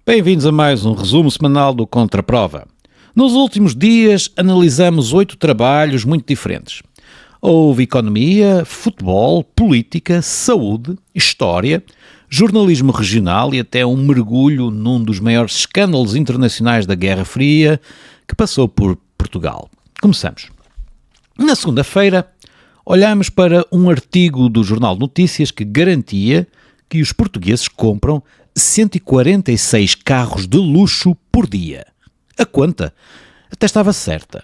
Bem-vindos a mais um resumo semanal do Contraprova. Nos últimos dias analisamos 8 trabalhos muito diferentes. Houve economia, futebol, política, saúde, história, jornalismo regional e até um mergulho num dos maiores escândalos internacionais da Guerra Fria que passou por Portugal. Começamos. Na segunda-feira, olhamos para um artigo do Jornal de Notícias que garantia que os portugueses compram 146 carros de luxo por dia. A conta até estava certa.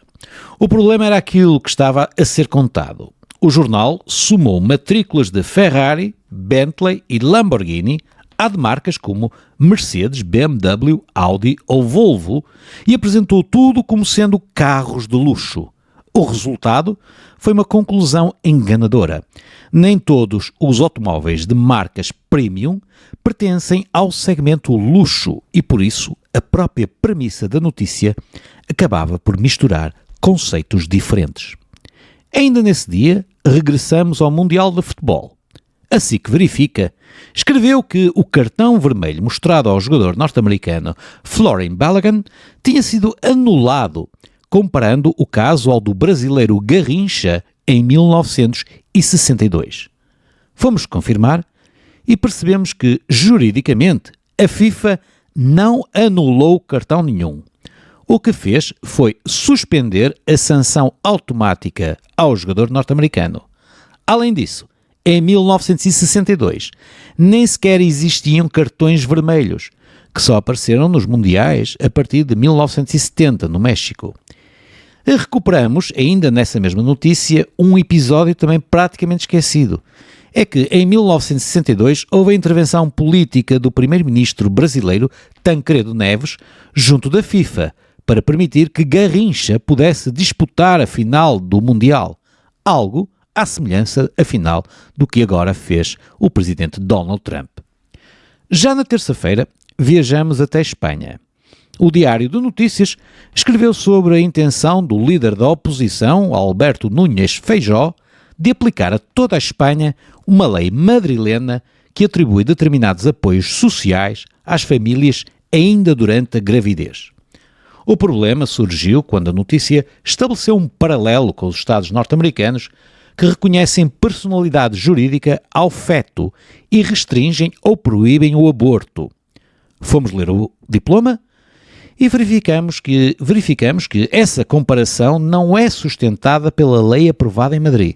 O problema era aquilo que estava a ser contado. O jornal somou matrículas de Ferrari, Bentley e Lamborghini a de marcas como Mercedes, BMW, Audi ou Volvo e apresentou tudo como sendo carros de luxo. O resultado foi uma conclusão enganadora. Nem todos os automóveis de marcas premium pertencem ao segmento luxo e, por isso, a própria premissa da notícia acabava por misturar conceitos diferentes. Ainda nesse dia, regressamos ao Mundial de Futebol. A SIC Verifica escreveu que o cartão vermelho mostrado ao jogador norte-americano Florin Balogun tinha sido anulado, comparando o caso ao do brasileiro Garrincha em 1962. Fomos confirmar e percebemos que, juridicamente, a FIFA não anulou cartão nenhum. O que fez foi suspender a sanção automática ao jogador norte-americano. Além disso, em 1962, nem sequer existiam cartões vermelhos, que só apareceram nos Mundiais a partir de 1970, no México. Recuperamos, ainda nessa mesma notícia, um episódio também praticamente esquecido. É que, em 1962, houve a intervenção política do primeiro-ministro brasileiro Tancredo Neves junto da FIFA para permitir que Garrincha pudesse disputar a final do Mundial. Algo à semelhança, afinal, do que agora fez o presidente Donald Trump. Já na terça-feira, viajamos até Espanha. O Diário de Notícias escreveu sobre a intenção do líder da oposição, Alberto Núñez Feijóo, de aplicar a toda a Espanha uma lei madrilena que atribui determinados apoios sociais às famílias ainda durante a gravidez. O problema surgiu quando a notícia estabeleceu um paralelo com os Estados norte-americanos que reconhecem personalidade jurídica ao feto e restringem ou proíbem o aborto. Fomos ler o diploma e verificamos que essa comparação não é sustentada pela lei aprovada em Madrid.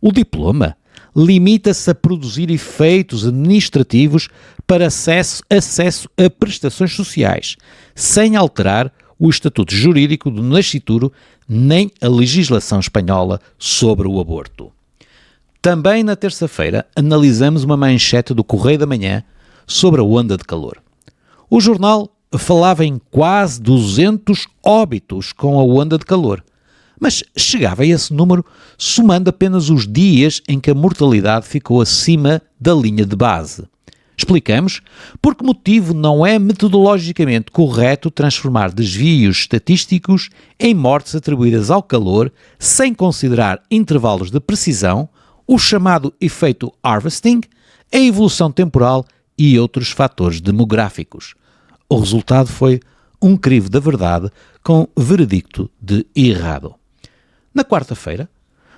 O diploma limita-se a produzir efeitos administrativos para acesso a prestações sociais, sem alterar o estatuto jurídico do nascituro nem a legislação espanhola sobre o aborto. Também na terça-feira analisamos uma manchete do Correio da Manhã sobre a onda de calor. O jornal falava em quase 200 óbitos com a onda de calor, mas chegava a esse número somando apenas os dias em que a mortalidade ficou acima da linha de base. Explicamos por que motivo não é metodologicamente correto transformar desvios estatísticos em mortes atribuídas ao calor sem considerar intervalos de precisão, o chamado efeito harvesting, a evolução temporal e outros fatores demográficos. O resultado foi um crivo da verdade com veredicto de errado. Na quarta-feira,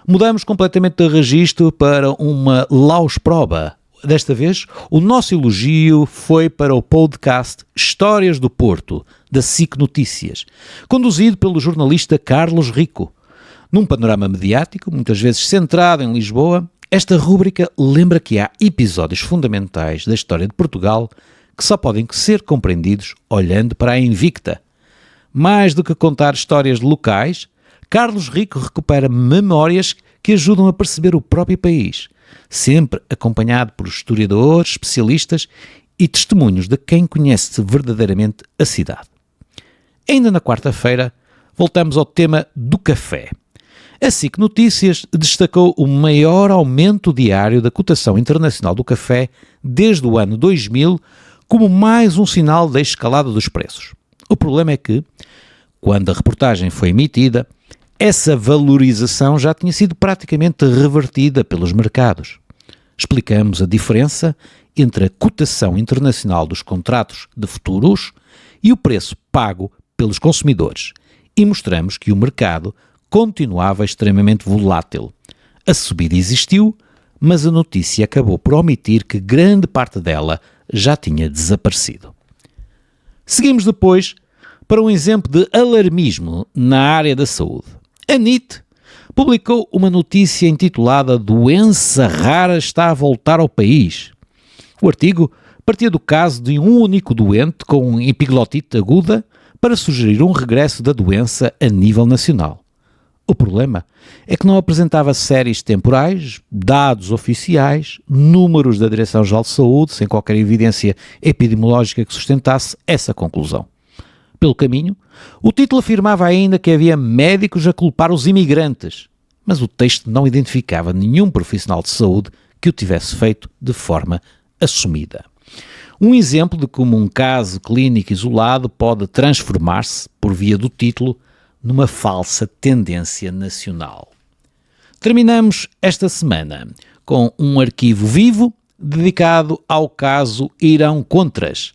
mudamos completamente de registro para uma lausproba. Desta vez, o nosso elogio foi para o podcast Histórias do Porto, da SIC Notícias, conduzido pelo jornalista Carlos Rico. Num panorama mediático, muitas vezes centrado em Lisboa, esta rúbrica lembra que há episódios fundamentais da história de Portugal que só podem ser compreendidos olhando para a Invicta. Mais do que contar histórias locais, Carlos Rico recupera memórias que ajudam a perceber o próprio país, sempre acompanhado por historiadores, especialistas e testemunhos de quem conhece verdadeiramente a cidade. Ainda na quarta-feira, voltamos ao tema do café. A SIC Notícias destacou o maior aumento diário da cotação internacional do café desde o ano 2000 como mais um sinal da escalada dos preços. O problema é que, quando a reportagem foi emitida, essa valorização já tinha sido praticamente revertida pelos mercados. Explicamos a diferença entre a cotação internacional dos contratos de futuros e o preço pago pelos consumidores e mostramos que o mercado continuava extremamente volátil. A subida existiu, mas a notícia acabou por omitir que grande parte dela já tinha desaparecido. Seguimos depois para um exemplo de alarmismo na área da saúde. A NIT publicou uma notícia intitulada "Doença rara está a voltar ao país". O artigo partia do caso de um único doente com epiglotite aguda para sugerir um regresso da doença a nível nacional. O problema é que não apresentava séries temporais, dados oficiais, números da Direção-Geral de Saúde, sem qualquer evidência epidemiológica que sustentasse essa conclusão. Pelo caminho, o título afirmava ainda que havia médicos a culpar os imigrantes, mas o texto não identificava nenhum profissional de saúde que o tivesse feito de forma assumida. Um exemplo de como um caso clínico isolado pode transformar-se, por via do título, numa falsa tendência nacional. Terminamos esta semana com um arquivo vivo dedicado ao caso Irão-Contras.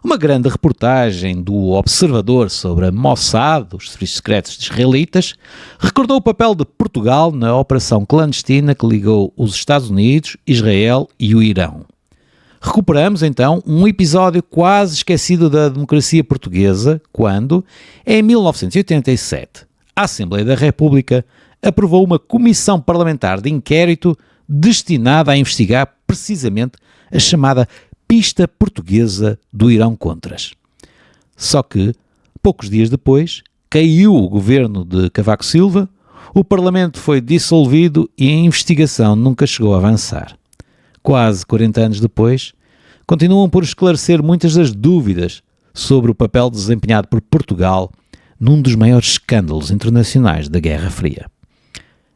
Uma grande reportagem do Observador sobre a Mossad, os serviços secretos israelitas, recordou o papel de Portugal na operação clandestina que ligou os Estados Unidos, Israel e o Irão. Recuperamos, então, um episódio quase esquecido da democracia portuguesa, quando, em 1987, a Assembleia da República aprovou uma comissão parlamentar de inquérito destinada a investigar precisamente a chamada pista portuguesa do Irão-Contras. Só que, poucos dias depois, caiu o governo de Cavaco Silva, o Parlamento foi dissolvido e a investigação nunca chegou a avançar. Quase 40 anos depois, continuam por esclarecer muitas das dúvidas sobre o papel desempenhado por Portugal num dos maiores escândalos internacionais da Guerra Fria.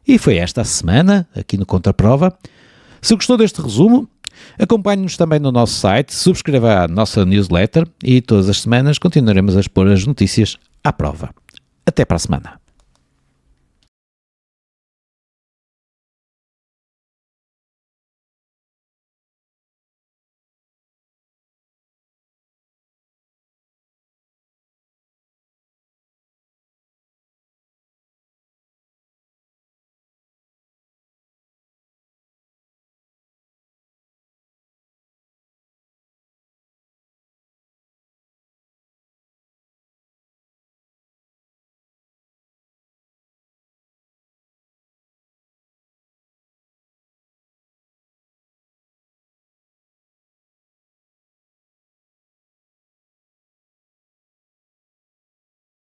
E foi esta a semana, aqui no Contraprova. Se gostou deste resumo, acompanhe-nos também no nosso site, subscreva a nossa newsletter e todas as semanas continuaremos a expor as notícias à prova. Até para a semana.